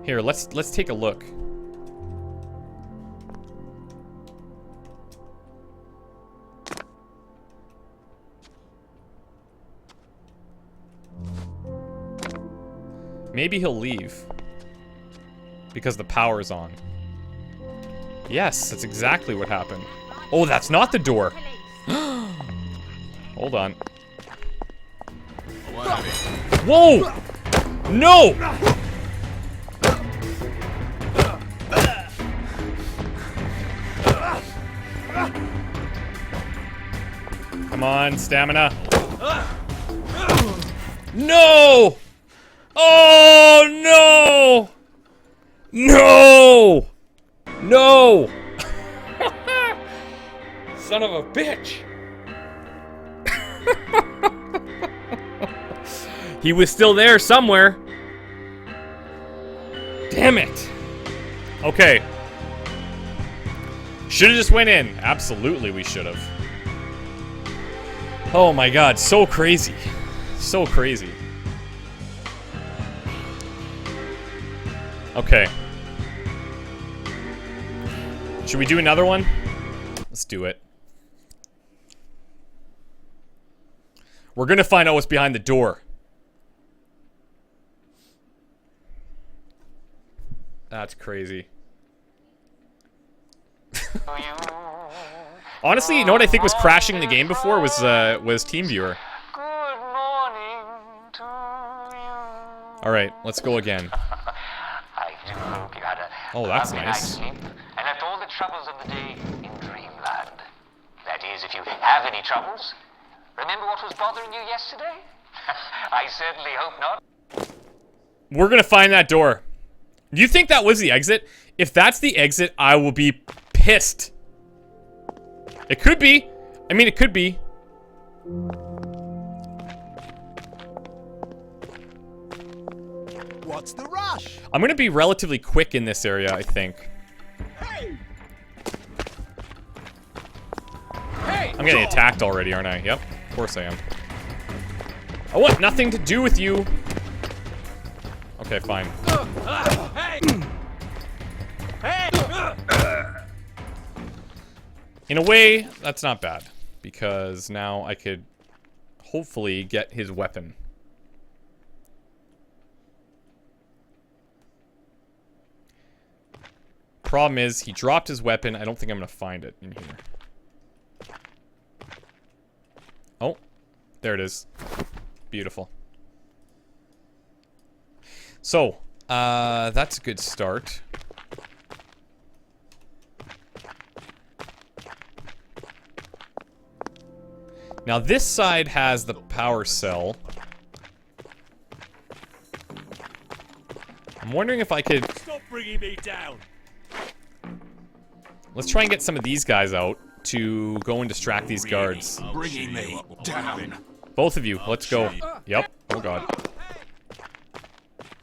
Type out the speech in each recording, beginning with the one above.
Here, let's take a look. Maybe he'll leave. Because the power's on. Yes, that's exactly what happened. Oh, that's not the door. Hold on. Whoa! No! Come on, stamina. No! Oh, no! No! No! Son of a bitch! He was still there somewhere. Damn it. Okay. Should've just went in. Absolutely we should've. Oh my god, so crazy. So crazy. Okay. Should we do another one? Let's do it. We're gonna find out what's behind the door. That's crazy. Honestly, you know what I think was crashing the game before was TeamViewer. Good morning to you. All right, let's go again. I do hope you had a Oh, that's lovely nice. night's sleep and left all the troubles of the day in dreamland. That is, if you have any troubles. Remember what was bothering you yesterday? I certainly hope not. We're gonna find that door. Do you think that was the exit? If that's the exit, I will be pissed. It could be. I mean, it could be. What's the rush? I'm gonna be relatively quick in this area, I think. Hey! I'm getting attacked already, aren't I? Yep, of course I am. I want nothing to do with you. Okay, fine. Hey! Hey! In a way, that's not bad. Because now I could hopefully get his weapon. Problem is, he dropped his weapon. I don't think I'm gonna find it in here. Oh, there it is. Beautiful. So, that's a good start. Now this side has the power cell. I'm wondering if I could... Stop bringing me down. Let's try and get some of these guys out to go and distract these guards. Bringing me down. Both of you, let's go. Yep. Oh god.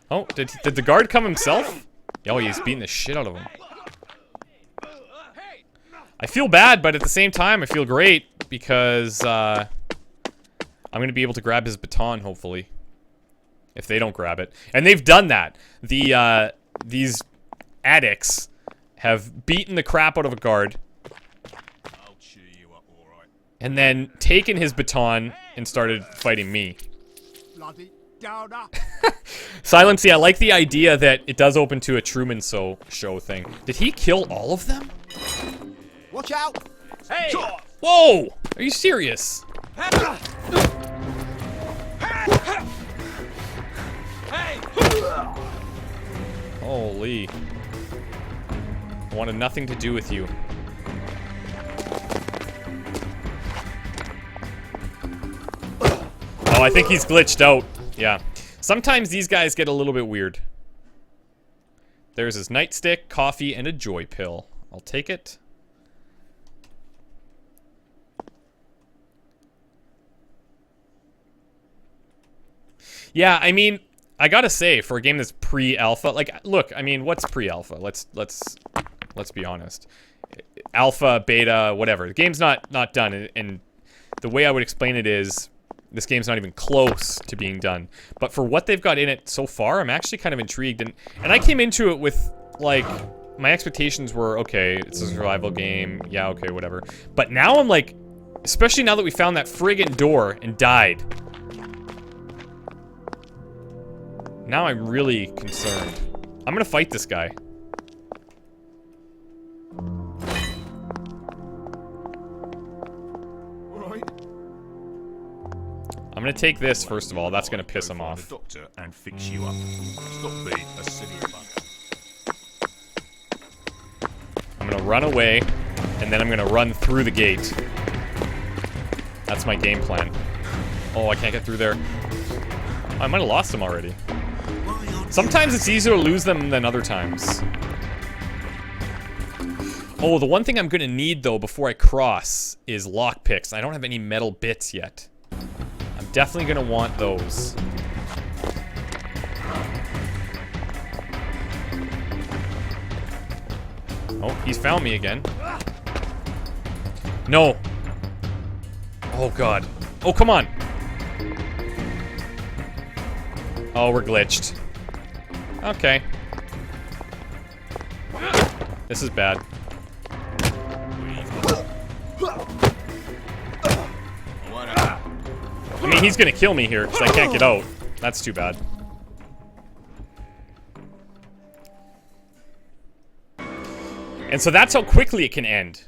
Oh, did the guard come himself? Oh, he's beating the shit out of him. I feel bad, but at the same time, I feel great because I'm gonna be able to grab his baton, hopefully, if they don't grab it. And they've done that. These addicts have beaten the crap out of a guard, I'll cheer you up, all right. and then taken his baton and started fighting me. Bloody downer. Silency, I like the idea that it does open to a Truman Show thing. Did he kill all of them? Watch out. Hey! Whoa! Are you serious? Hey! Holy. I wanted nothing to do with you. Oh, I think he's glitched out. Yeah. Sometimes these guys get a little bit weird. There's his nightstick, coffee, and a joy pill. I'll take it. Yeah, I mean, I gotta say, for a game that's pre-alpha, like, look, I mean, what's pre-alpha? Let's be honest. Alpha, beta, whatever. The game's not done, and the way I would explain it is, This game's not even close to being done. But for what they've got in it so far, I'm actually kind of intrigued. And I came into it with, like, my expectations were, okay, it's a survival game. Yeah, okay, whatever. But now I'm like, especially now that we found that friggin' door and died. Now I'm really concerned. I'm gonna fight this guy. I'm gonna take this first of all. That's gonna piss him off. The doctor and fix you up. Stop being a silly bugger. I'm gonna run away, and then I'm gonna run through the gate. That's my game plan. Oh, I can't get through there. I might have lost him already. Sometimes it's easier to lose them than other times. Oh, the one thing I'm gonna need though before I cross is lockpicks. I don't have any metal bits yet. I'm definitely gonna want those. Oh, he's found me again. No. Oh, God. Oh, come on. Oh, we're glitched. Okay. This is bad. I mean, he's gonna kill me here, because I can't get out. That's too bad. And so that's how quickly it can end.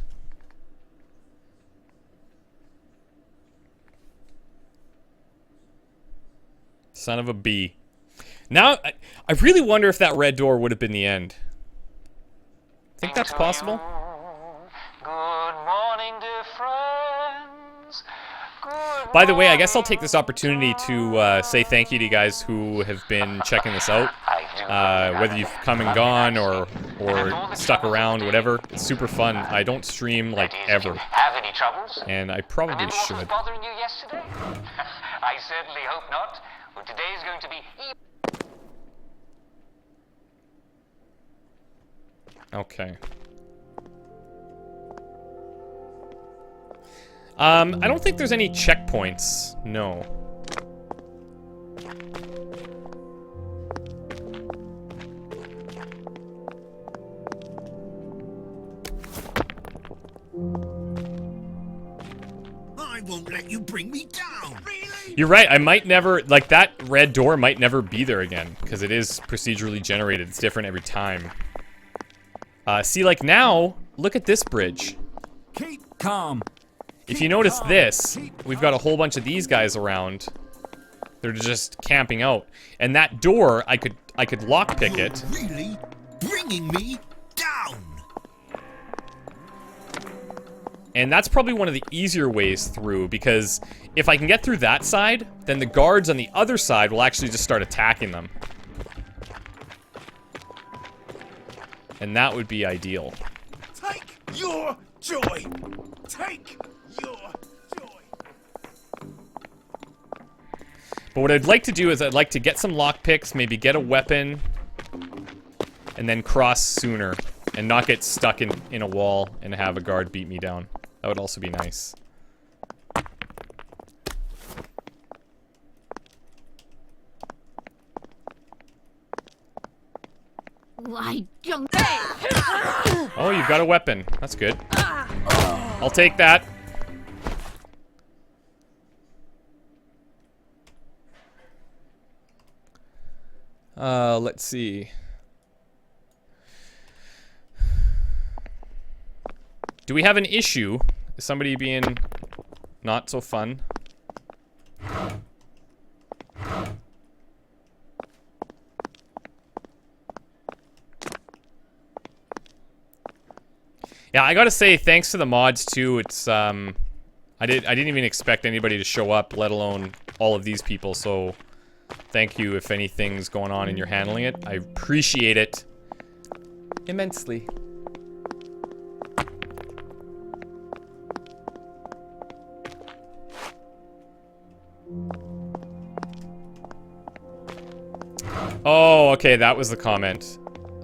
Son of a bee. Now, I really wonder if that red door would have been the end. Think that's possible? Good morning, dear friends. By the way, I guess I'll take this opportunity to say thank you to you guys who have been checking this out. Whether you've come and gone or stuck around, whatever. It's super fun. I don't stream like ever. Have any troubles? And I probably Remember what was should. bothering you yesterday? I certainly hope not. Well, today is going to be Okay. I don't think there's any checkpoints. No. I won't let you bring me down. Really? You're right. I might never, like, that red door might never be there again because it is procedurally generated. It's different every time. See, like now, look at this bridge. Keep calm. If you notice this, we've got a whole bunch of these guys around. They're just camping out. And that door, I could lockpick it. Really bringing me down. And that's probably one of the easier ways through, because if I can get through that side, then the guards on the other side will actually just start attacking them. And that would be ideal. Take your joy. Take your joy. But what I'd like to do is I'd like to get some lockpicks, maybe get a weapon, and then cross sooner. And not get stuck in a wall and have a guard beat me down. That would also be nice. Why don't Oh, you've got a weapon. That's good. I'll take that. Let's see. Do we have an issue? Is somebody being not so fun? Yeah, I gotta say, thanks to the mods too. It's I didn't even expect anybody to show up, let alone all of these people. So, thank you if anything's going on and you're handling it. I appreciate it immensely. Oh, okay, that was the comment.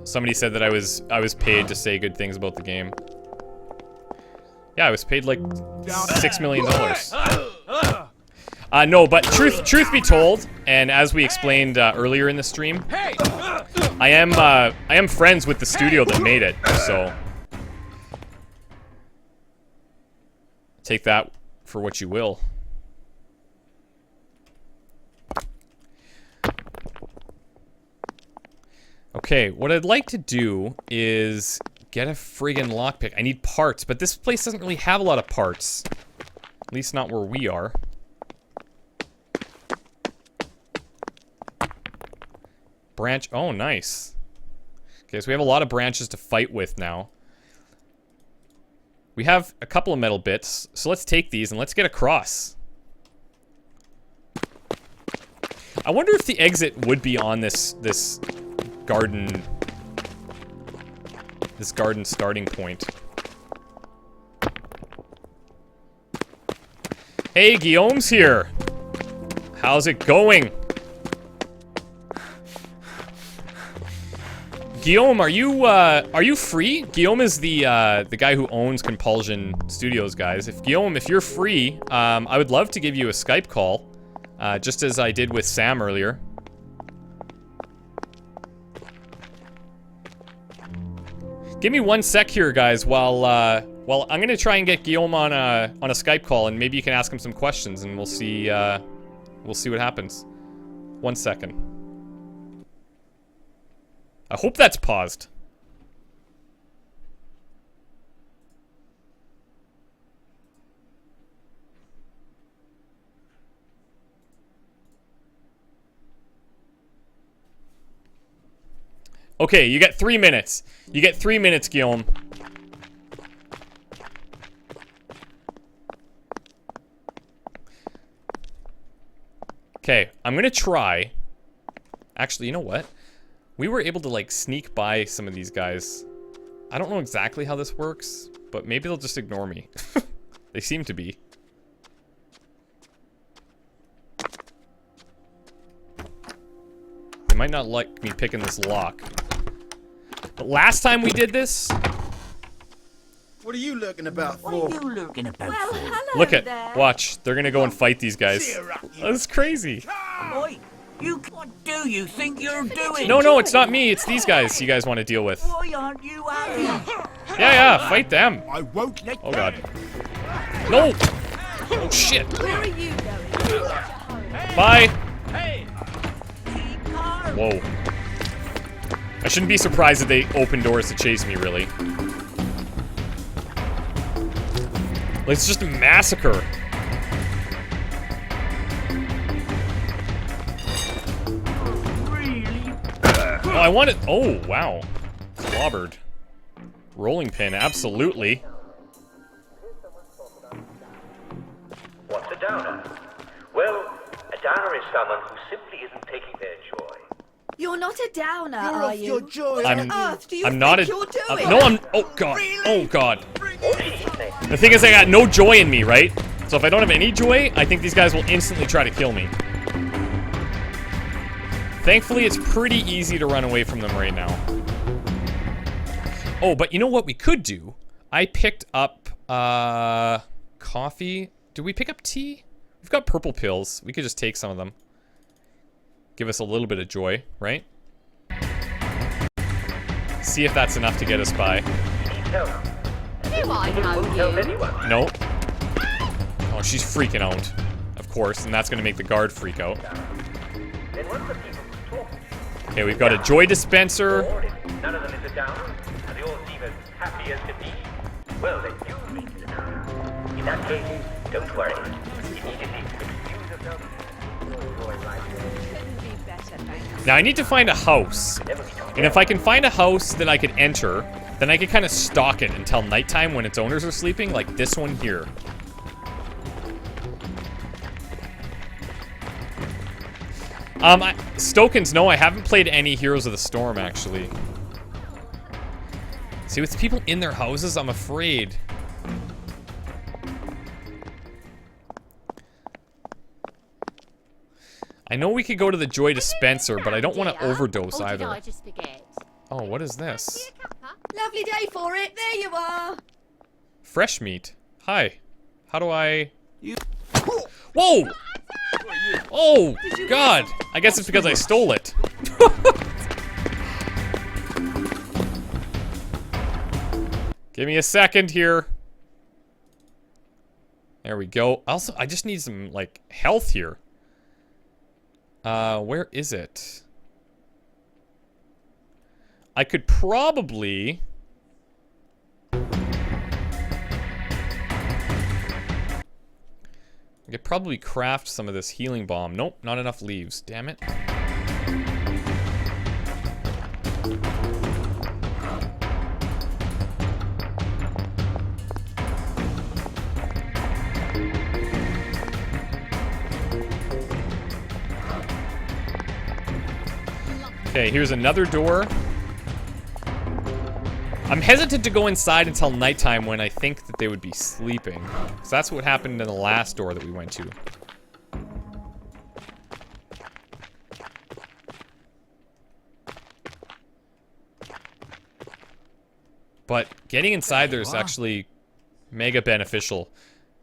Somebody said that I was paid to say good things about the game. Yeah, I was paid like $6 million. No, but truth be told, and as we explained earlier in the stream, I am friends with the studio that made it, so take that for what you will. Okay, what I'd like to do is get a friggin' lockpick. I need parts, but this place doesn't really have a lot of parts. At least not where we are. Branch. Oh, nice. Okay, so we have a lot of branches to fight with now. We have a couple of metal bits, so let's take these and let's get across. I wonder if the exit would be on this garden starting point. Hey, Guillaume's here. How's it going? Guillaume, are you free? Guillaume is the guy who owns Compulsion Studios, guys. If you're free, I would love to give you a Skype call, just as I did with Sam earlier. Give me 1 sec here, guys, while I'm gonna try and get Guillaume on a Skype call, and maybe you can ask him some questions, and we'll see what happens. 1 second. I hope that's paused. Okay, you get 3 minutes. You get 3 minutes, Guillaume. Okay, I'm gonna try. Actually, you know what? We were able to, like, sneak by some of these guys. I don't know exactly how this works, but maybe they'll just ignore me. They seem to be. They might not like me picking this lock. But last time we did this... What are you looking about for? What are you looking about Well, for? hello Look at... there. Watch. They're gonna go and fight these guys. Cheer up, you- That's crazy. Oi, what do you think you're doing? No, it's not me. It's these guys you guys want to deal with. Why aren't you happy? Yeah, fight them. I won't let Oh, God. No! Oh, shit. Where are you going? Bye. Keep calm. Whoa. I shouldn't be surprised if they open doors to chase me, really. Let's just massacre. Really? Oh, I want it. Oh, wow. Clobbered. Rolling pin, absolutely. What's a downer? Well, a downer is someone who simply isn't taking their joy. You're not a downer, You're are off you? your joy. What I'm- on earth do you I'm think not a. you're doing? No, I'm. Oh god. Oh god. What's she saying? The thing is, I got no joy in me, right? So if I don't have any joy, I think these guys will instantly try to kill me. Thankfully, it's pretty easy to run away from them right now. Oh, but you know what we could do? I picked up coffee. Did we pick up tea? We've got purple pills. We could just take some of them. Give us a little bit of joy, right? See if that's enough to get us by. You need help. Do I You won't know tell you? anyone. No. Oh, she's freaking out. Of course, and that's gonna make the guard freak out. Then what's the people talking? Okay, we've got a joy dispenser. Or if none of them is a downer, and they all seem as happy as can be, well, then you make it a downer. In that case, don't worry. Immediately excuse yourself. Enjoy life. Now I need to find a house. Never be talking. And if I can find a house that I could enter, then I could kind of stalk it until nighttime when its owners are sleeping, like this one here. Stokens, no, I haven't played any Heroes of the Storm, actually. See, with people in their houses, I'm afraid. I know we could go to the Joy Dispenser, but I don't want to overdose either. I just forget? Oh, what is this? Lovely day for it. There you are. Fresh meat. Hi. How do I... Whoa! Oh, God. I guess it's because I stole it. Give me a second here. There we go. Also, I just need some, like, health here. Where is it? I could probably... I could probably craft some of this healing bomb. Nope, not enough leaves. Damn it. Okay, here's another door. I'm hesitant to go inside until nighttime when I think that they would be sleeping. Because that's what happened in the last door that we went to. But getting inside there is actually mega beneficial.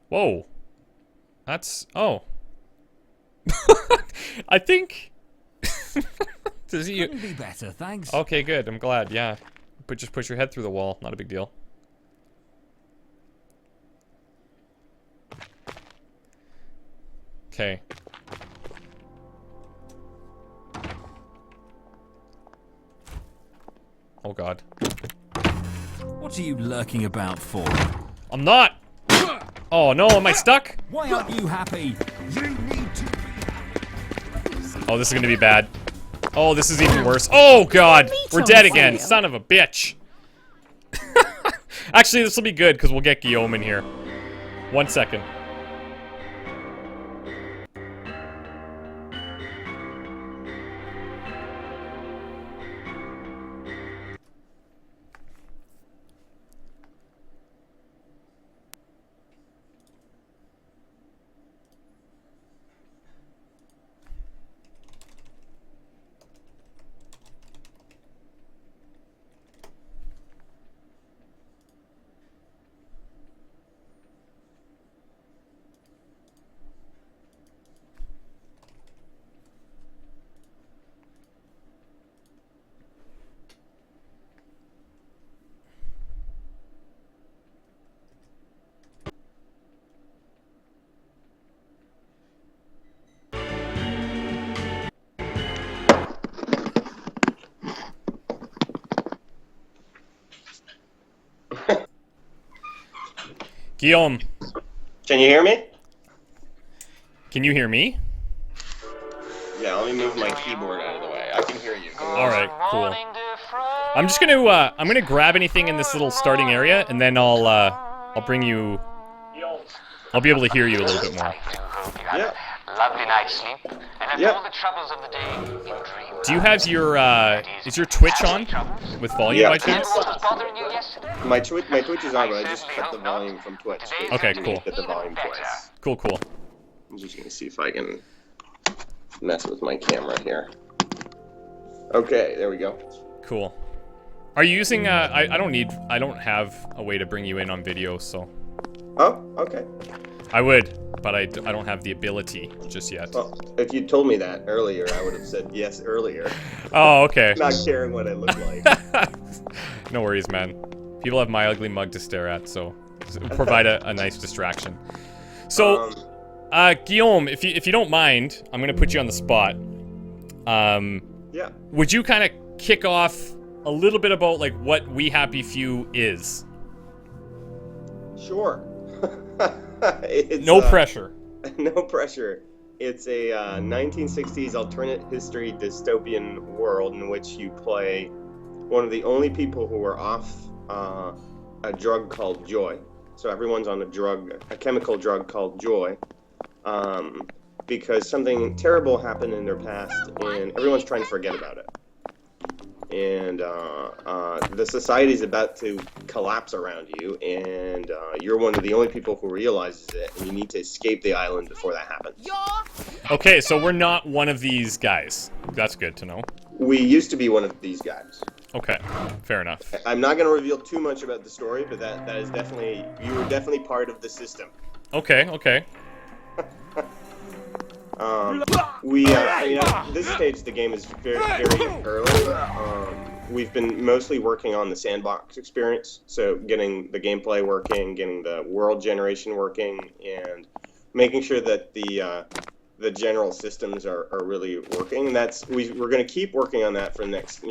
Whoa. That's... Oh. I think... Does he... Couldn't be better, thanks. Okay, good. I'm glad, yeah. But just push your head through the wall. Not a big deal. Okay. Oh, God. What are you lurking about for? I'm not! Oh, no, am I stuck? Why aren't you happy? Oh, this is gonna be bad. Oh, this is even worse. Oh, God! We're dead again. Son of a bitch. Actually, this will be good, because we'll get Guillaume in here. 1 second. Guillaume, Can you hear me? can you hear me? Yeah, let me move my keyboard out of the way. I can hear you. Alright, cool. I'm just gonna, I'm gonna grab anything in this little starting area, and then I'll bring you... I'll be able to hear you a little bit more. Yeah. Lovely night's sleep, and left Yep. all the troubles of the day in dreamland. Do you have your, is your Twitch on? With volume Yeah. by chance? What was bothering you yesterday? My Twitch is on, but I just cut the volume from Twitch. Okay, You cool. Hit the volume twice. Cool, cool. I'm just gonna see if I can mess with my camera here. Okay, there we go. Cool. Are you using, I don't have a way to bring you in on video, so... Oh, okay. I would, but I don't have the ability just yet. Well, if you told me that earlier, I would have said yes earlier. Oh, okay. Not caring what I look like. No worries, man. People have my ugly mug to stare at, so provide a nice distraction. So, Guillaume, if you don't mind, I'm gonna put you on the spot. Yeah. Would you kind of kick off a little bit about like what We Happy Few is? Sure. No pressure. No pressure. It's a 1960s alternate history dystopian world in which you play one of the only people who are off a drug called joy. So everyone's on a chemical drug called joy, because something terrible happened in their past, and everyone's trying to forget about it. And the society's about to collapse around you, and you're one of the only people who realizes it, and you need to escape the island before that happens. Okay, so we're not one of these guys. That's good to know. We used to be one of these guys. Okay, fair enough. I'm not going to reveal too much about the story, but that is definitely, you were definitely part of the system. Okay, okay. We, at this stage, the game is very, very early. We've been mostly working on the sandbox experience, so getting the gameplay working, getting the world generation working, and making sure that the general systems are really working. And we're going to keep working on that for the next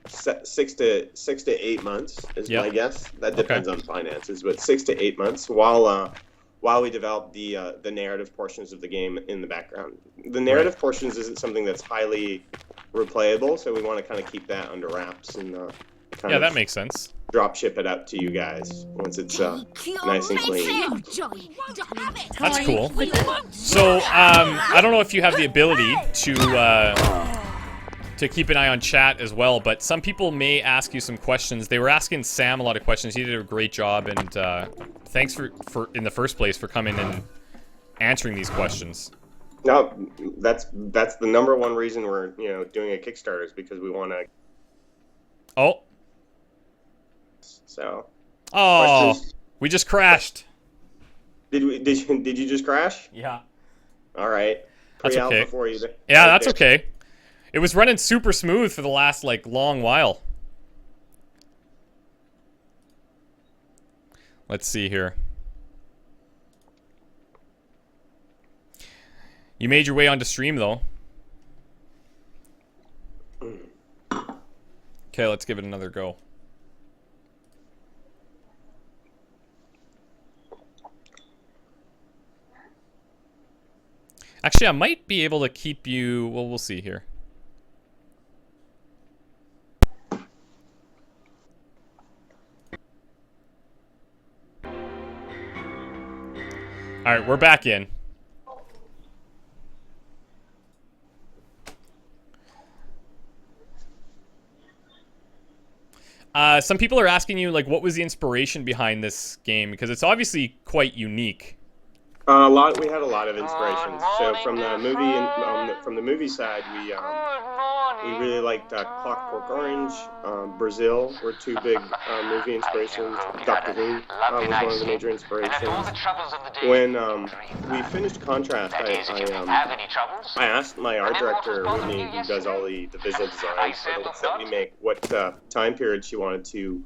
6 to 8 months is my guess. That depends on finances, but 6 to 8 months while we develop the narrative portions of the game in the background. The narrative portions isn't something that's highly replayable, so we want to kind of keep that under wraps and that makes sense. Drop ship it out to you guys once it's nice and clean. That's cool. So I don't know if you have the ability to keep an eye on chat as well, but some people may ask you some questions. They were asking Sam a lot of questions. He did a great job, and thanks for in the first place for coming and answering these questions. No, that's the number one reason we're doing a Kickstarter is because we want to. Oh. So. Oh, questions? We just crashed. Did you just crash? Yeah. All right. That's okay. Before you yeah, that's okay. It was running super smooth for the last long while. Let's see here. You made your way onto stream, though. Okay, let's give it another go. Actually, I might be able to keep you... Well, we'll see here. Alright, we're back in. Some people are asking you, what was the inspiration behind this game? Because it's obviously quite unique. We had a lot of inspirations. So from the movie side, we really liked Clockwork Orange, Brazil were two big movie inspirations. Doctor Who was one of the major inspirations. When we finished Contrast, I asked my art director, Whitney, who does all the visual designs for the ones that we make, what time period she wanted to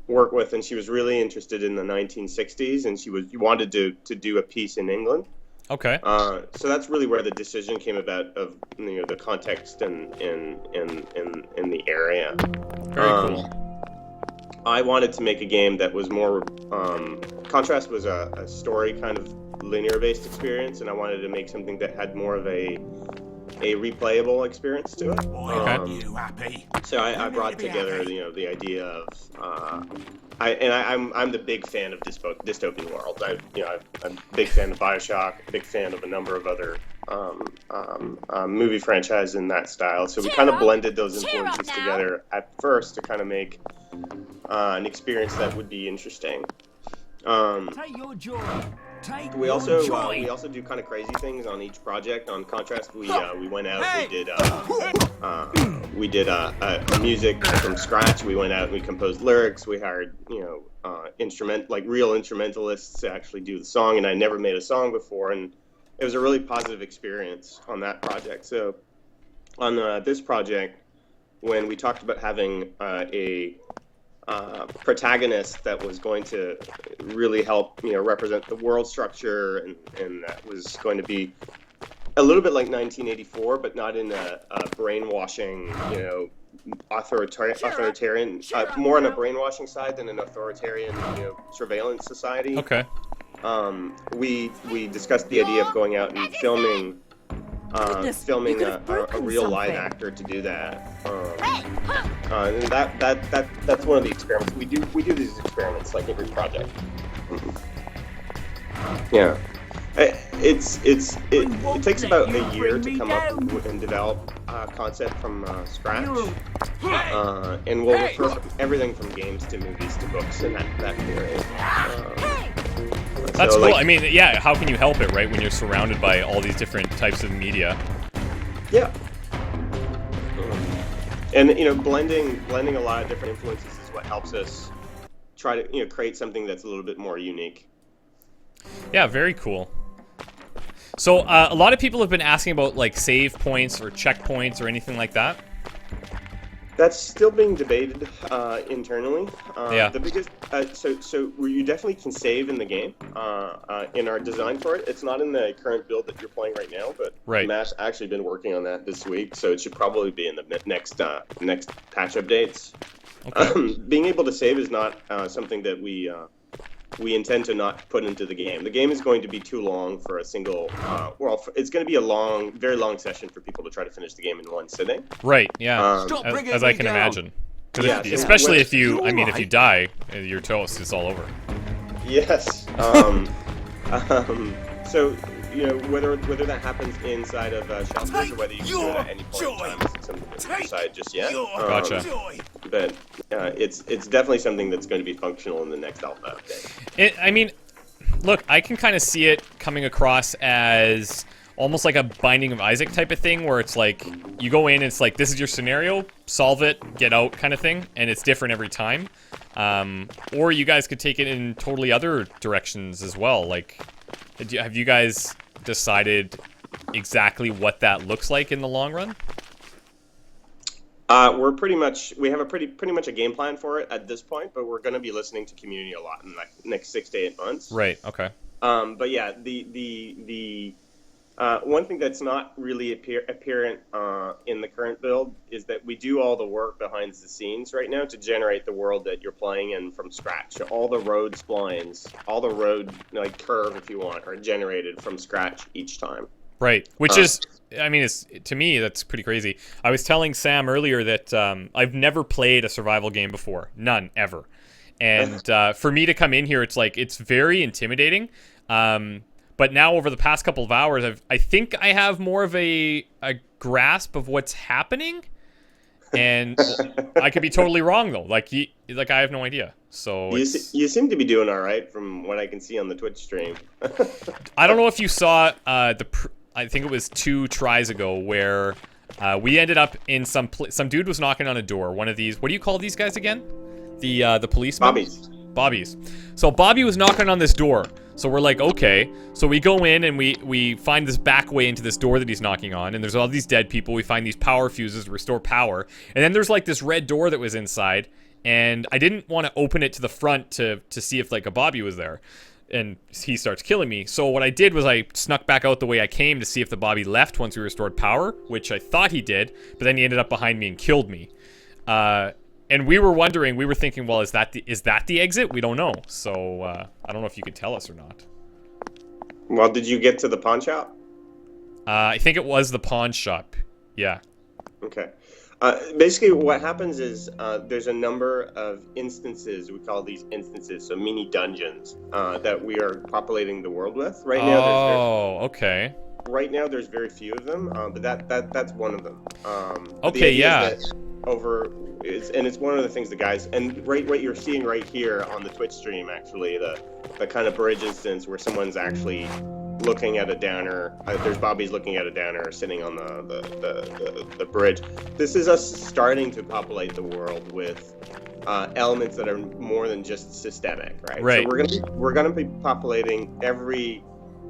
work with, and she was really interested in the 1960s, and she wanted to do a piece in England. Okay. So that's really where the decision came about of the context and in the area. Very cool. I wanted to make a game that was more Contrast was a story kind of linear based experience, and I wanted to make something that had more of a replayable experience to it. You happy? So I brought together the idea of I'm the big fan of dystopian worlds. I'm a big fan of BioShock, a big fan of a number of other movie franchises in that style. So we kind of blended those influences together at first to kind of make an experience that would be interesting. Take your joy. We also do kind of crazy things on each project. On Contrast, we went out. We did music from scratch. We went out and we composed lyrics. We hired real instrumentalists to actually do the song. And I never made a song before, and it was a really positive experience on that project. So on this project, when we talked about having a protagonist that was going to really help represent the world structure, and that was going to be a little bit like 1984, but not in a brainwashing authoritarian more on a brainwashing side than an authoritarian surveillance society. Okay. We discussed the idea of going out and filming a real live actor to do that. And that's one of the experiments we do these experiments like every project. Yeah, it takes about a year to come up and develop a concept from scratch, and we'll refer everything from games to movies to books in that period. That's cool. I mean, yeah, how can you help it, right, when you're surrounded by all these different types of media? Yeah. And blending a lot of different influences is what helps us try to create something that's a little bit more unique. Yeah, very cool. So a lot of people have been asking about like save points or checkpoints or anything like that. That's still being debated internally. Yeah. The biggest, so you definitely can save in the game in our design for it. It's not in the current build that you're playing right now, but Right. Matt's actually been working on that this week, so it should probably be in the next patch updates. Okay. Being able to save is not something that we intend to not put into the game. The game is going to be too long for a single. It's going to be a very long session for people to try to finish the game in one sitting. Right. Yeah. Stop bringing As I me can down. imagine. 'Cause Yeah, if- so especially when- if you, I mean, if you Right. die, you're toast. It's all over. Yes. So whether that happens inside of shelters or whether you can do it at any point in time isn't something that we decide just yet. Gotcha. But it's definitely something that's going to be functional in the next alpha update. I mean, look, I can kind of see it coming across as almost like a Binding of Isaac type of thing, where it's like you go in and it's like, this is your scenario, solve it, get out kind of thing, and it's different every time. Or you guys could take it in totally other directions as well. Like, have you guys decided exactly what that looks like in the long run? We have a pretty much a game plan for it at this point, but we're going to be listening to community a lot in like next 6 to 8 months. Right. Okay. But yeah, the one thing that's not really apparent in the current build is that we do all the work behind the scenes right now to generate the world that you're playing in from scratch. So all the road splines, all the road like curve, if you want, are generated from scratch each time. Right, which is, I mean, to me, that's pretty crazy. I was telling Sam earlier that I've never played a survival game before. None, ever. And for me to come in here, it's like, it's very intimidating. But now over the past couple of hours, I think I have more of a grasp of what's happening. And I could be totally wrong, though. Like I have no idea. So you seem to be doing all right from what I can see on the Twitch stream. I don't know if you saw I think it was 2 tries ago where we ended up in some dude was knocking on a door. One of these, what do you call these guys again? The policemen? Bobbies. So Bobby was knocking on this door. So we're like, okay. So we go in and we find this back way into this door that he's knocking on. And there's all these dead people. We find these power fuses to restore power. And then there's like this red door that was inside. And I didn't want to open it to the front to see if like a Bobby was there. And he starts killing me. So what I did was I snuck back out the way I came to see if the Bobby left once we restored power, which I thought he did. But then he ended up behind me and killed me. And we were thinking, well, is that the exit? We don't know. So I don't know if you could tell us or not. Well, did you get to the pawn shop? I think it was the pawn shop. Yeah. Okay. Basically, what happens is there's a number of instances. We call these instances, so mini dungeons that we are populating the world with right now. Okay. Right now, there's very few of them, but that's one of them. Okay, yeah. It's one of the things the guys, and what you're seeing right here on the Twitch stream, actually, the kind of bridge instance where someone's actually looking at a downer. There's Bobby's looking at a downer sitting on the bridge. This is us starting to populate the world with elements that are more than just systemic, right? Right. So we're gonna be populating every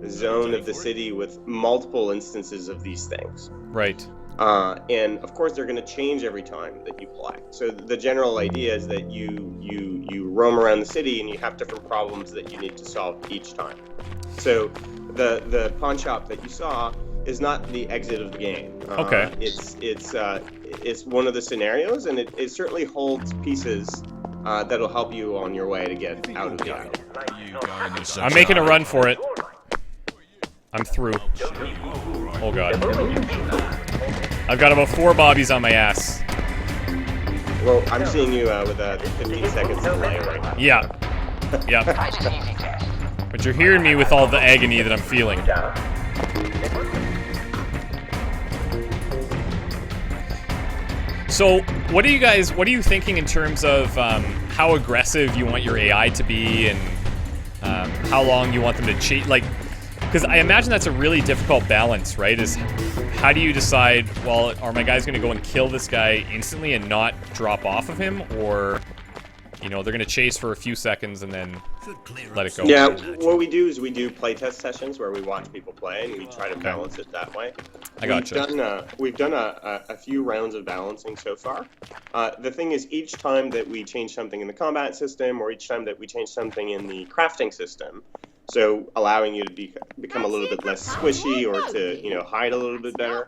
zone of the city with multiple instances of these things. Right. And of course, they're going to change every time that you play. So the general idea is that you roam around the city and you have different problems that you need to solve each time. So the pawn shop that you saw is not the exit of the game. Okay. It's one of the scenarios, and it certainly holds pieces that'll help you on your way to get out of the island. I'm making a run for it. I'm through. Oh god. I've got about 4 Bobbies on my ass. Well, I'm seeing you with a 15 seconds delay right now. Yeah. Yeah. Try this easy test. But you're hearing me with all the agony that I'm feeling. So, what are you thinking in terms of how aggressive you want your AI to be and how long you want them to cheat? Like, because I imagine that's a really difficult balance, right? Is how do you decide, well, are my guys going to go and kill this guy instantly and not drop off of him? Or You know, they're gonna chase for a few seconds and then let it go. Yeah, what we do is we do playtest sessions where we watch people play and we try to balance it that way. I gotcha. We've done a few rounds of balancing so far. The thing is, each time that we change something in the combat system or each time that we change something in the crafting system, so allowing you to become a little bit less squishy or to, you know, hide a little bit better,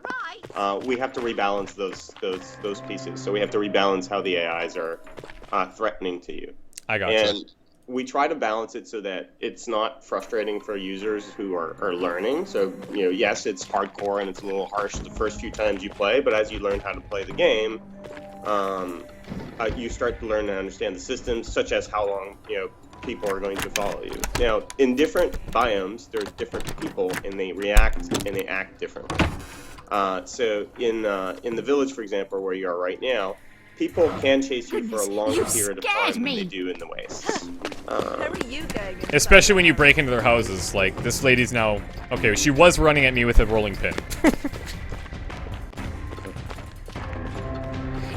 we have to rebalance those pieces. So we have to rebalance how the AIs are threatening to you. I gotcha. And we try to balance it so that it's not frustrating for users who are learning. So, you know, yes, it's hardcore and it's a little harsh the first few times you play, but as you learn how to play the game, you start to learn and understand the systems, such as how long, you know, people are going to follow you. Now, in different biomes, there's different people and they react and they act differently. So in the village, for example, where you are right now, people can chase you for a longer period of time than they do in the wastes. Especially when you break into their houses. Like, this lady's now... Okay, she was running at me with a rolling pin.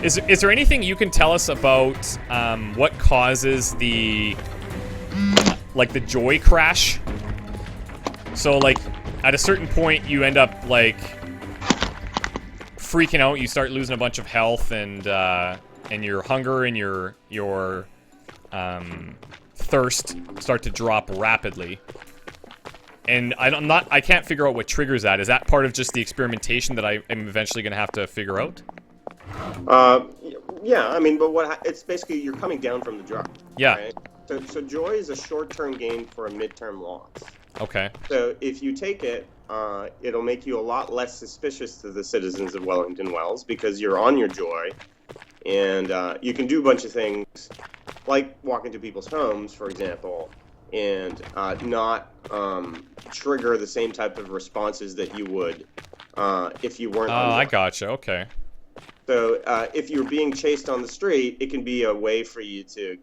Is there anything you can tell us about what causes the... like, the joy crash? So, like, at a certain point, you end up, like... freaking out, you start losing a bunch of health, and your hunger and your thirst start to drop rapidly. And I can't figure out what triggers that. Is that part of just the experimentation that I am eventually going to have to figure out? Yeah, I mean, but it's basically you're coming down from the drop. Yeah. Right? So joy is a short-term gain for a mid-term loss. Okay. So if you take it, it'll make you a lot less suspicious to the citizens of Wellington Wells because you're on your joy, and you can do a bunch of things, like walk into people's homes, for example, and not trigger the same type of responses that you would if you weren't on joy. I gotcha, okay. So if you're being chased on the street, it can be a way for you to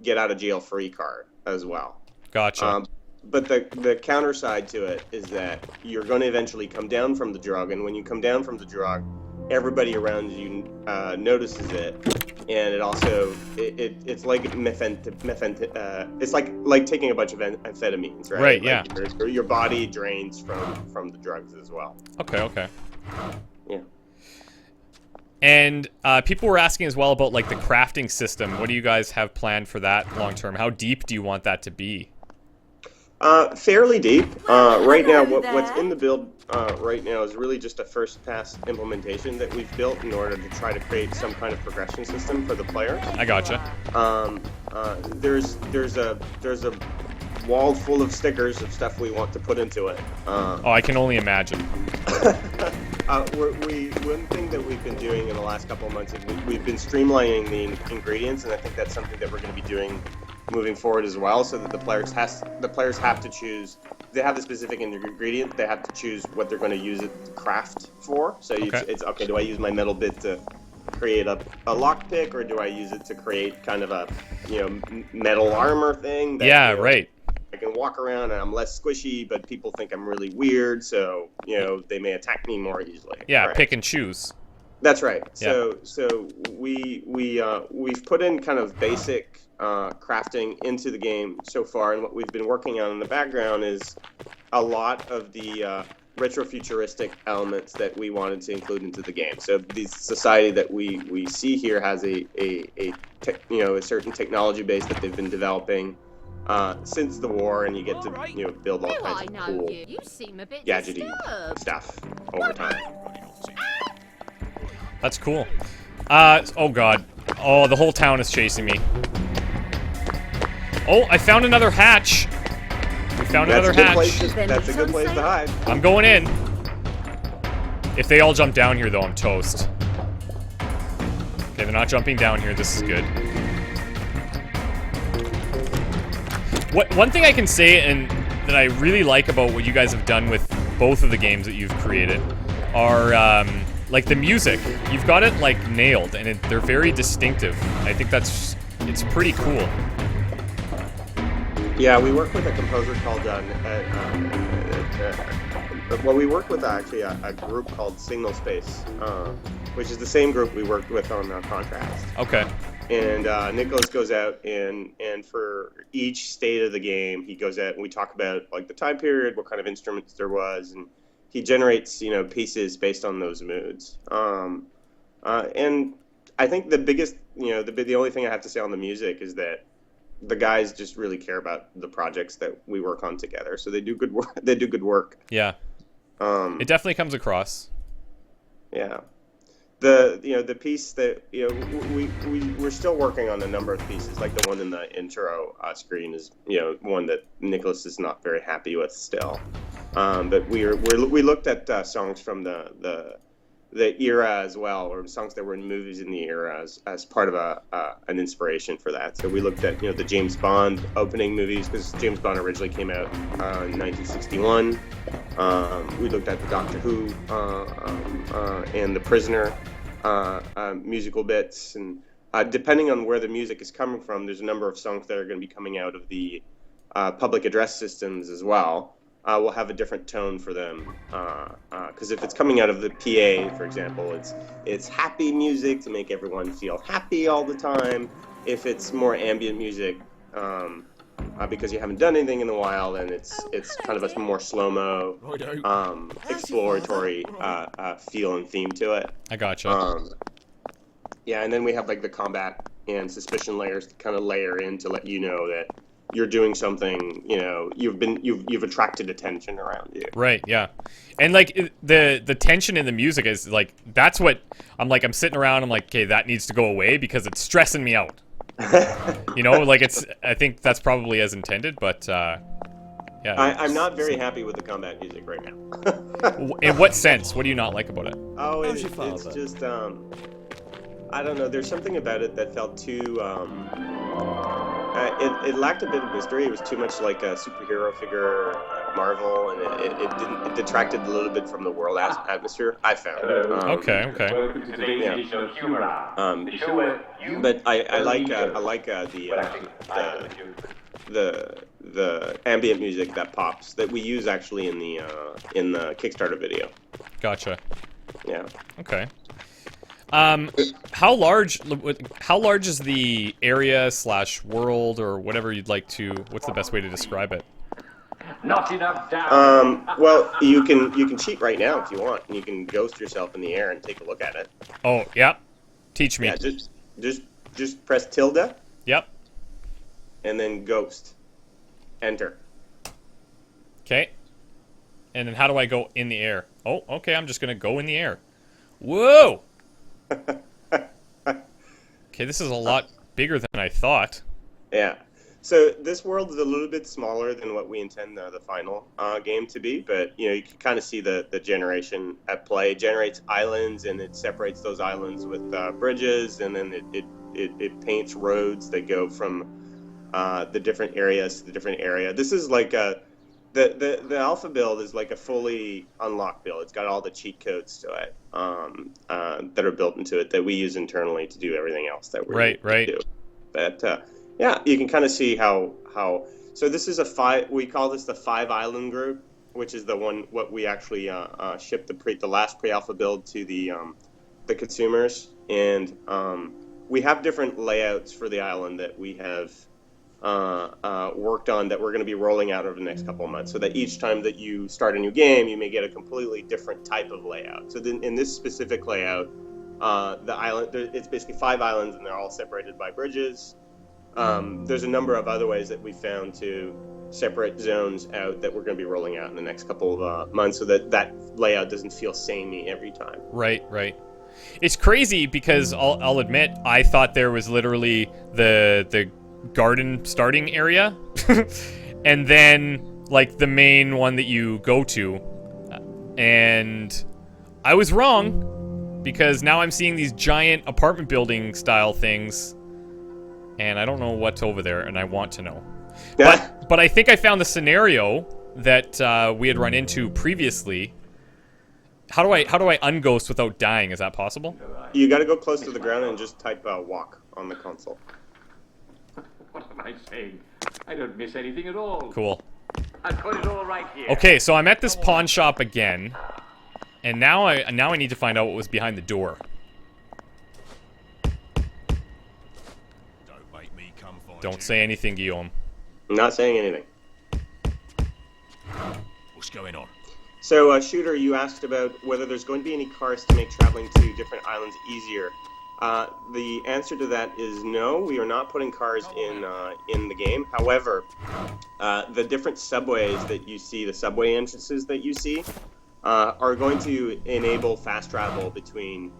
get out of jail free card as well. Gotcha. But the counter side to it is that you're going to eventually come down from the drug, and when you come down from the drug, everybody around you notices it, and it also it's like it's like taking a bunch of amphetamines, right? Right. Like Yeah. your body drains from the drugs as well. Okay. Yeah. And people were asking as well about like the crafting system. What do you guys have planned for that long term? How deep do you want that to be? Fairly deep. Right now, what's in the build right now is really just a first pass implementation that we've built in order to try to create some kind of progression system for the players. I gotcha. There's a wall full of stickers of stuff we want to put into it. I can only imagine. One thing that we've been doing in the last couple of months is we've been streamlining the ingredients, and I think that's something that we're going to be doing moving forward as well, so that the players have to choose. They have a specific ingredient. They have to choose what they're going to use it to craft for. So it's okay. Do I use my metal bit to create a lockpick, or do I use it to create kind of a metal armor thing? That, right. I can walk around and I'm less squishy, but people think I'm really weird, so they may attack me more easily. Yeah, right? Pick and choose. That's right. Yeah. So we've put in kind of basic crafting into the game so far, and what we've been working on in the background is a lot of the retrofuturistic elements that we wanted to include into the game. So the society that we see here has a certain technology base that they've been developing since the war, and you get to build all kinds of cool gadgety stuff over time. That's cool. Oh god. Oh, the whole town is chasing me. Oh, I found another hatch. We found another hatch. That's a good place to hide. I'm going in. If they all jump down here, though, I'm toast. Okay, they're not jumping down here. This is good. One thing I can say, and that I really like about what you guys have done with both of the games that you've created, are like the music. You've got it like nailed, and they're very distinctive. I think it's pretty cool. Yeah, we work with a composer called we work with actually a group called Signal Space, which is the same group we worked with on Contrast. Okay. And Nicholas goes out and for each state of the game, he goes out and we talk about like the time period, what kind of instruments there was, and he generates pieces based on those moods. And I think the biggest, the only thing I have to say on the music is that the guys just really care about the projects that we work on together. So they do good work. They do good work. Yeah. It definitely comes across. Yeah. The piece that we're still working on a number of pieces, like the one in the intro screen is one that Nicholas is not very happy with still. But we looked at songs from the era as well, or songs that were in movies in the era as part of an inspiration for that. So we looked at the James Bond opening movies, because James Bond originally came out in 1961. We looked at the Doctor Who and The Prisoner musical bits, and depending on where the music is coming from, there's a number of songs that are going to be coming out of the public address systems as well. We'll have a different tone for them, because if it's coming out of the PA, for example, it's happy music to make everyone feel happy all the time. If it's more ambient music, because you haven't done anything in a while, then it's kind of a more slow-mo, exploratory feel and theme to it. I gotcha. Yeah, and then we have like the combat and suspicion layers to kind of layer in to let you know that you're doing something, you've attracted attention around you. Right, yeah. And like the tension in the music is like, that's what I'm sitting around, I'm like, okay, that needs to go away because it's stressing me out. Like I think that's probably as intended, but yeah. I'm not very happy with the combat music right now. In what sense? What do you not like about it? Oh, it's just I don't know. There's something about it that felt too. It lacked a bit of mystery. It was too much like a superhero figure at Marvel, and it detracted a little bit from the world atmosphere, I found. Okay. Welcome to today's edition of Humor. The show where you. But I like the ambient music that pops that we use actually in the Kickstarter video. Gotcha. Yeah. Okay. How large is the area / world, or whatever you'd like to? What's the best way to describe it? Not enough down. Well, you can cheat right now if you want, and you can ghost yourself in the air and take a look at it. Oh, yeah. Teach me. Yeah, just press tilde. Yep. And then ghost. Enter. Okay. And then how do I go in the air? Oh, okay. I'm just gonna go in the air. Whoa. Okay, this is a lot bigger than I thought. Yeah. So this world is a little bit smaller than what we intend the final game to be, but you can kind of see the generation at play. It generates islands, and it separates those islands with bridges, and then it paints roads that go from the different areas to the different area. This is like the alpha build is like a fully unlocked build. It's got all the cheat codes to it that are built into it that we use internally to do everything else that we do. But yeah, you can kind of see how. So this is we call this the 5-island group, which is what we actually shipped the last pre-alpha build to the consumers, and we have different layouts for the island that we have worked on that we're going to be rolling out over the next couple of months, so that each time that you start a new game, you may get a completely different type of layout. So then in this specific layout, the island, it's basically 5 islands, and they're all separated by bridges. There's a number of other ways that we found to separate zones out that we're going to be rolling out in the next couple of months, so that layout doesn't feel samey every time. Right. It's crazy because I'll admit, I thought there was literally the garden starting area and then like the main one that you go to, and I was wrong, because now I'm seeing these giant apartment building style things, and I don't know what's over there, and I want to know. But I think I found the scenario that we had run into previously. How do I unghost without dying? Is that possible? You got to go close to the ground and just type walk on the console. What am I saying? I don't miss anything at all. Cool. I've got it all right here. Okay, so I'm at this pawn shop again, and now I need to find out what was behind the door. Don't say anything, Guillaume. I'm not saying anything. What's going on? So, Shooter, you asked about whether there's going to be any cars to make traveling to different islands easier. The answer to that is no. We are not putting cars in the game. However, the different subways that you see, the subway entrances that you see, are going to enable fast travel between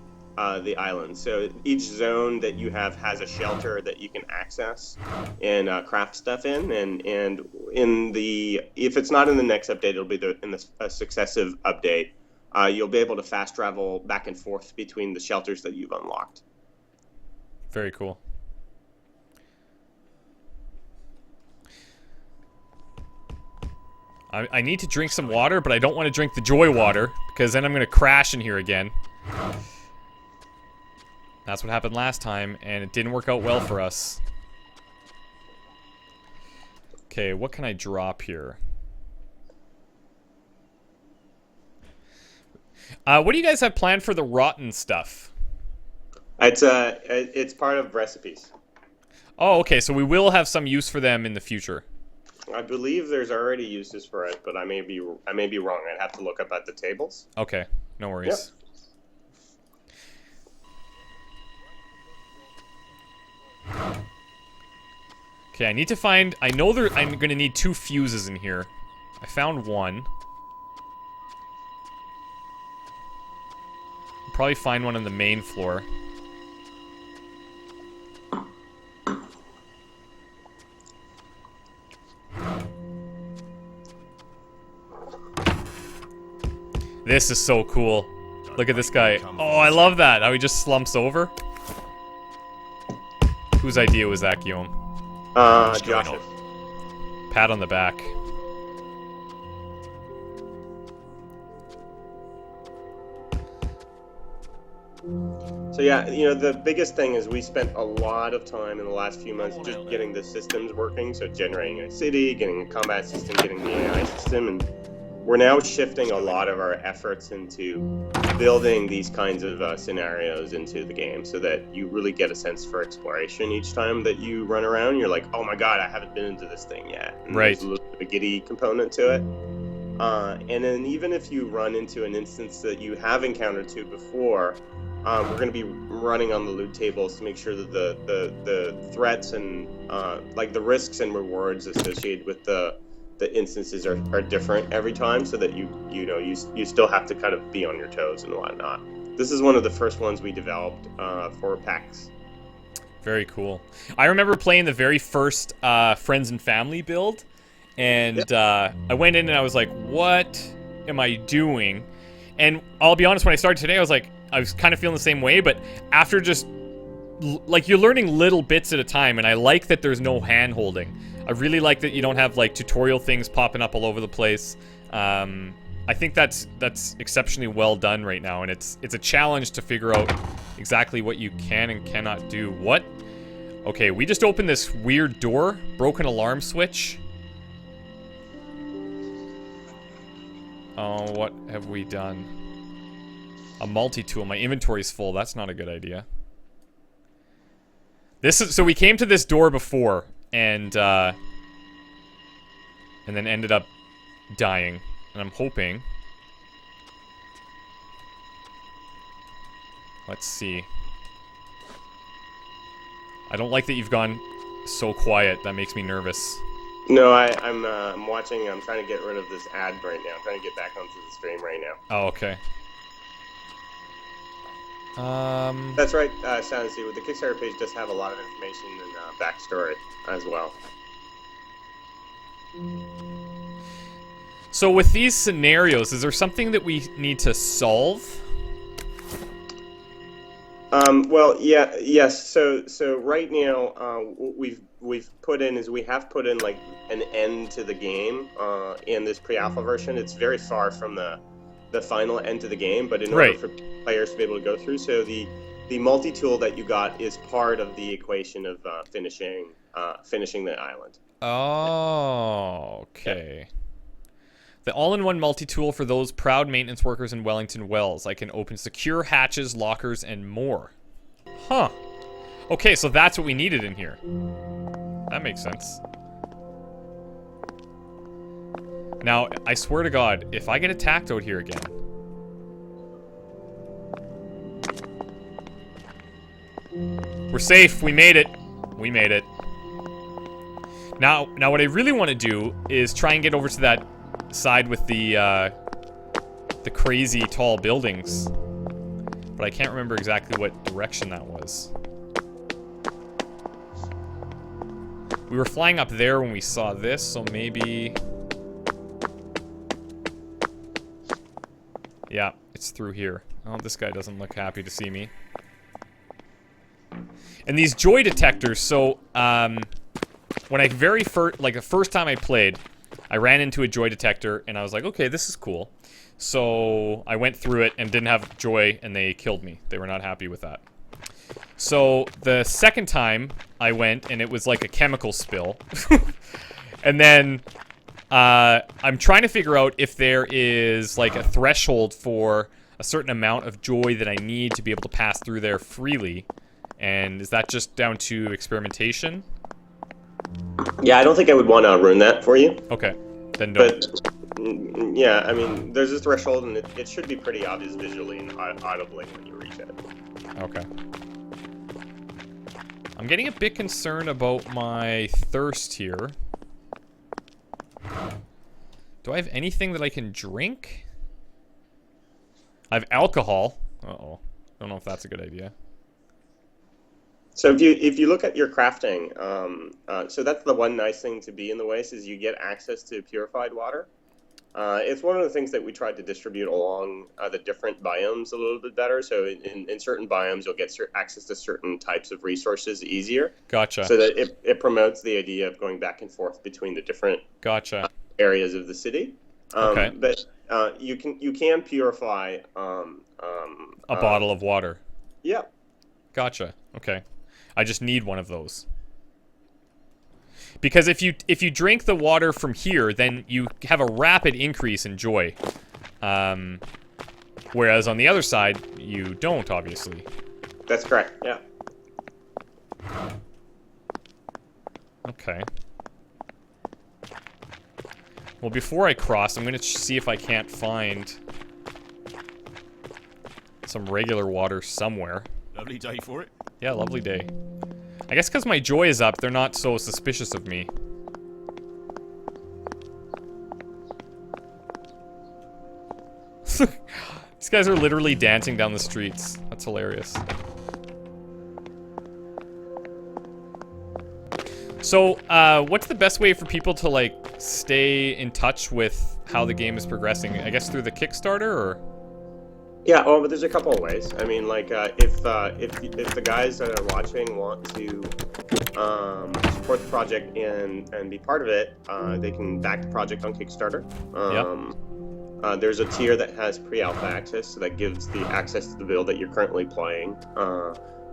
the islands. So each zone that you have has a shelter that you can access and craft stuff in. And in the, if it's not in the next update, it'll be in a successive update. You'll be able to fast travel back and forth between the shelters that you've unlocked. Very cool. I need to drink some water, but I don't want to drink the joy water, because then I'm going to crash in here again. That's what happened last time, and it didn't work out well for us. Okay, what can I drop here? What do you guys have planned for the rotten stuff? It's part of recipes. Oh, okay, so we will have some use for them in the future. I believe there's already uses for it, but I may be wrong. I'd have to look up at the tables. Okay, no worries. Yep. Okay, I need to find... I know I'm going to need 2 fuses in here. I found one. I'll probably find one on the main floor. This is so cool. Look at this guy. Oh, I love that. How he just slumps over. Whose idea was that, Guillaume? Josh's. Pat on the back. So yeah, you know, the biggest thing is we spent a lot of time in the last few months just getting the systems working. So generating a city, getting a combat system, getting the AI system, and we're now shifting a lot of our efforts into building these kinds of scenarios into the game so that you really get a sense for exploration each time that you run around. You're like, oh my god, I haven't been into this thing yet. And right. There's a little bit of a giddy component to it. And then even if you run into an instance that you have encountered to before, we're going to be running on the loot tables to make sure that the threats and like the risks and rewards associated with the instances are different every time, so that you still have to kind of be on your toes and whatnot. This is one of the first ones we developed for PAX. Very cool. I remember playing the very first Friends and Family build, and I went in and I was like, what am I doing? And I'll be honest, when I started today, I was kind of feeling the same way, but after just, like, you're learning little bits at a time, and I like that there's no hand-holding. I really like that you don't have, like, tutorial things popping up all over the place. I think that's exceptionally well done right now, and it's a challenge to figure out exactly what you can and cannot do. What? Okay, we just opened this weird door, broken alarm switch. Oh, what have we done? A multi-tool. My inventory's full. That's not a good idea. So we came to this door before, and then ended up dying. And I'm hoping... Let's see. I don't like that you've gone so quiet. That makes me nervous. No, I'm watching. I'm trying to get rid of this ad right now. I'm trying to get back onto the stream right now. Oh, okay. That's right, Sansi. The Kickstarter page does have a lot of information and backstory as well. So with these scenarios, is there something that we need to solve? Well, yes. So right now, we have put in like an end to the game in this pre-alpha version. It's very far from the final end to the game, but in order for players to be able to go through, so the multi-tool that you got is part of the equation of finishing the island. Oh, okay. Yeah. The all-in-one multi-tool for those proud maintenance workers in Wellington Wells. I can open secure hatches, lockers, and more. Huh. Okay, so that's what we needed in here. That makes sense. Now, I swear to God, if I get attacked out here again... We're safe. We made it. We made it. Now what I really want to do is try and get over to that side with the crazy tall buildings. But I can't remember exactly what direction that was. We were flying up there when we saw this, so maybe... Yeah, it's through here. Oh, this guy doesn't look happy to see me. And these joy detectors, so, when I the first time I played, I ran into a joy detector, and I was like, okay, this is cool. So, I went through it and didn't have joy, and they killed me. They were not happy with that. So, the second time I went, and it was like a chemical spill. And then, I'm trying to figure out if there is, like, a threshold for a certain amount of joy that I need to be able to pass through there freely. And is that just down to experimentation? Yeah, I don't think I would want to ruin that for you. Okay, then don't. But, yeah, I mean, there's a threshold, and it should be pretty obvious visually and audibly when you reach it. Okay. I'm getting a bit concerned about my thirst here. Do I have anything that I can drink? I have alcohol. Uh-oh. Don't know if that's a good idea. So if you look at your crafting, so that's the one nice thing to be in the Waste is you get access to purified water. It's one of the things that we tried to distribute along the different biomes a little bit better. So in certain biomes, you'll get access to certain types of resources easier. Gotcha. So that it promotes the idea of going back and forth between the different areas of the city. Okay. But you can purify a bottle of water. Yeah. Gotcha. Okay. I just need one of those. Because if you drink the water from here, then you have a rapid increase in joy. Whereas on the other side, you don't, obviously. That's correct, yeah. Okay. Well, before I cross, I'm going to see if I can't find some regular water somewhere. Lovely day for it. Yeah, lovely day. I guess because my joy is up, they're not so suspicious of me. These guys are literally dancing down the streets. That's hilarious. So, what's the best way for people to, like, stay in touch with how the game is progressing? I guess through the Kickstarter, or...? Yeah, well, but there's a couple of ways. I mean, like, if the guys that are watching want to support the project and be part of it, they can back the project on Kickstarter. There's a tier that has pre-alpha access, so that gives the access to the build that you're currently playing,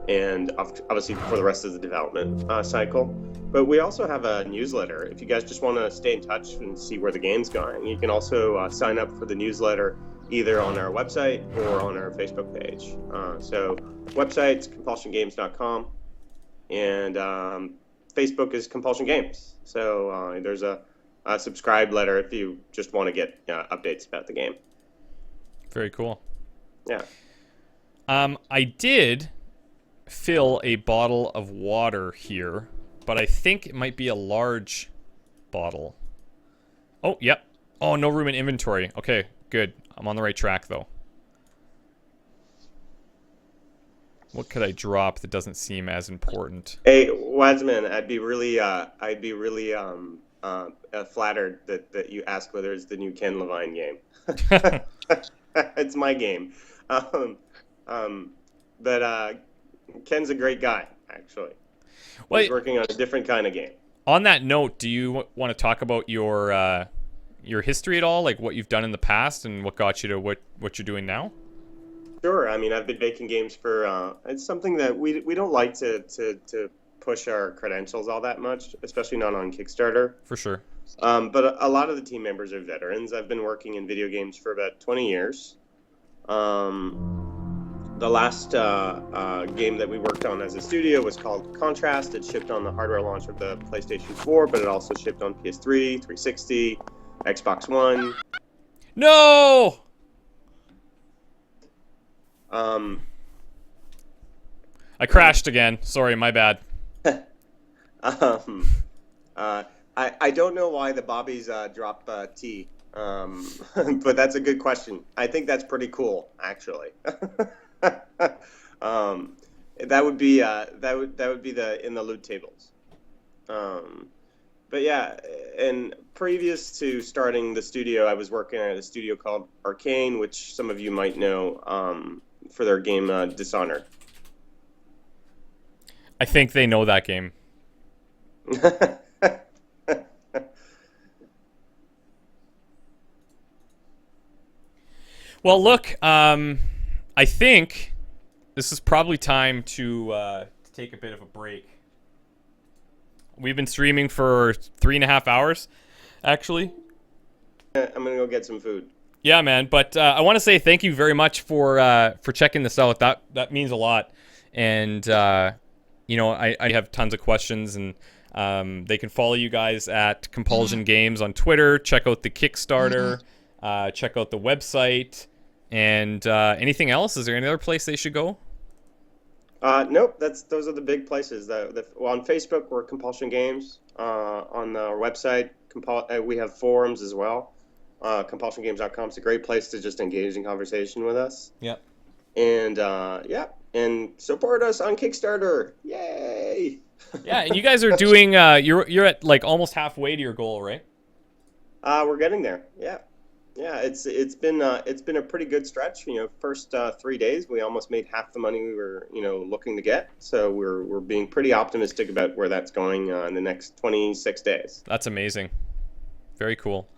and obviously for the rest of the development cycle. But we also have a newsletter. If you guys just want to stay in touch and see where the game's going, you can also sign up for the newsletter either on our website or on our Facebook page. So website's compulsiongames.com, and Facebook is Compulsion Games. So there's a subscribe letter if you just want to get updates about the game. Very cool. Yeah. I did fill a bottle of water here, but I think it might be a large bottle. Oh, yep. Oh, no room in inventory. Okay, good. I'm on the right track, though. What could I drop that doesn't seem as important? Hey, Wadsman, I'd be really flattered that you ask whether it's the new Ken Levine game. It's my game. But Ken's a great guy, actually. Well, he's working on a different kind of game. On that note, do you want to talk about your history at all? Like what you've done in the past and what got you to what you're doing now? Sure. I mean, I've been making games for... it's something that we don't like to push our credentials all that much, especially not on Kickstarter. For sure. But a lot of the team members are veterans. I've been working in video games for about 20 years. The last game that we worked on as a studio was called Contrast. It shipped on the hardware launch of the PlayStation 4, but it also shipped on PS3, 360, Xbox One. No! I crashed again. Sorry, my bad. I don't know why the Bobbies drop T, but that's a good question. I think that's pretty cool, actually. That would be the in the loot tables. But yeah, and previous to starting the studio, I was working at a studio called Arcane, which some of you might know for their game Dishonored. I think they know that game. Well, look, I think this is probably time to take a bit of a break. We've been streaming for 3.5 hours, actually. I'm gonna go get some food. Yeah, man. But I want to say thank you very much for checking this out. That means a lot. And you know, I have tons of questions, and they can follow you guys at Compulsion Games on Twitter. Check out the Kickstarter. Check out the website. And anything else? Is there any other place they should go? Nope. Those are the big places. Well, on Facebook, we're Compulsion Games. On our website, we have forums as well. CompulsionGames.com is a great place to just engage in conversation with us. Yep. And yeah, and support us on Kickstarter. Yay! Yeah, and you guys are doing. You're at like almost halfway to your goal, right? We're getting there. Yeah. Yeah, it's been a pretty good stretch. You know, first 3 days we almost made half the money we were looking to get. So we're being pretty optimistic about where that's going in the next 26 days. That's amazing. Very cool.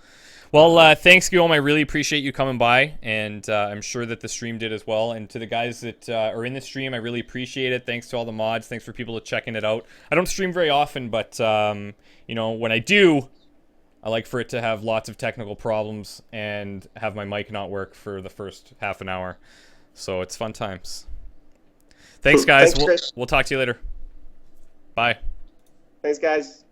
Well, thanks, Guillaume. I really appreciate you coming by, and I'm sure that the stream did as well. And to the guys that are in the stream, I really appreciate it. Thanks to all the mods. Thanks for people checking it out. I don't stream very often, but when I do, I like for it to have lots of technical problems and have my mic not work for the first half an hour. So it's fun times. Thanks, guys. Thanks, Chris. We'll talk to you later. Bye. Thanks, guys.